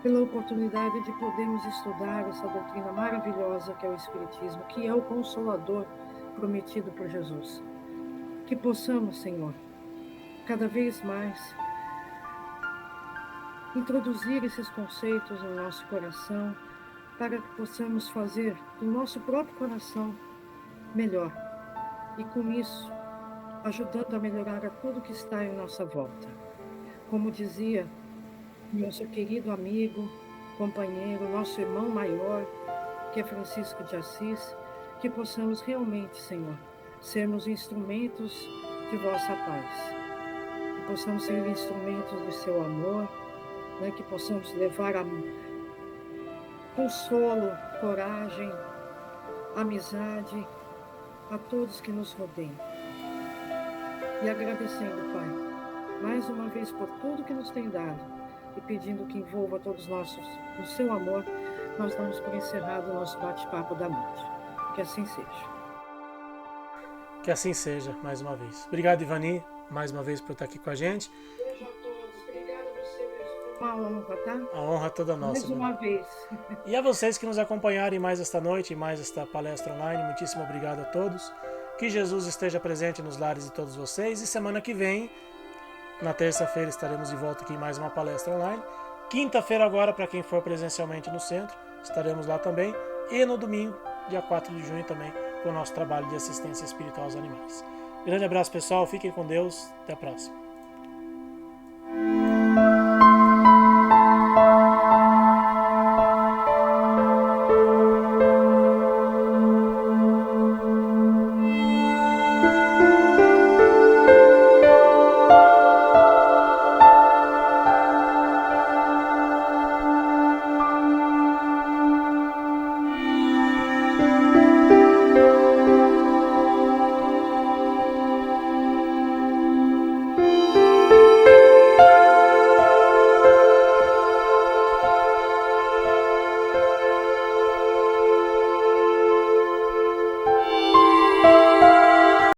pela oportunidade de podermos estudar essa doutrina maravilhosa que é o Espiritismo, que é o Consolador prometido por Jesus. Que possamos, Senhor, cada vez mais introduzir esses conceitos no nosso coração, para que possamos fazer do nosso próprio coração melhor. E com isso, ajudando a melhorar a tudo que está em nossa volta. Como dizia nosso querido amigo, companheiro, nosso irmão maior, que é Francisco de Assis, que possamos realmente, Senhor, sermos instrumentos de vossa paz. Que possamos ser instrumentos do seu amor, né? Que possamos levar consolo, coragem, amizade a todos que nos rodeiam. E agradecendo, Pai, mais uma vez por tudo que nos tem dado e pedindo que envolva todos nós no seu amor, nós damos por encerrado o nosso bate-papo da noite. Que assim seja. Que assim seja, mais uma vez. Obrigado, Ivani, mais uma vez por estar aqui com a gente. Beijo a todos. Obrigada a você, uma honra, tá? A honra toda nossa. Mais uma vez. E a vocês que nos acompanharem mais esta noite e mais esta palestra online, muitíssimo obrigado a todos. Que Jesus esteja presente nos lares de todos vocês. E semana que vem, na terça-feira, estaremos de volta aqui em mais uma palestra online. Quinta-feira agora, para quem for presencialmente no centro, estaremos lá também. E no domingo, dia 4 de junho também, com o nosso trabalho de assistência espiritual aos animais. Grande abraço, pessoal. Fiquem com Deus. Até a próxima.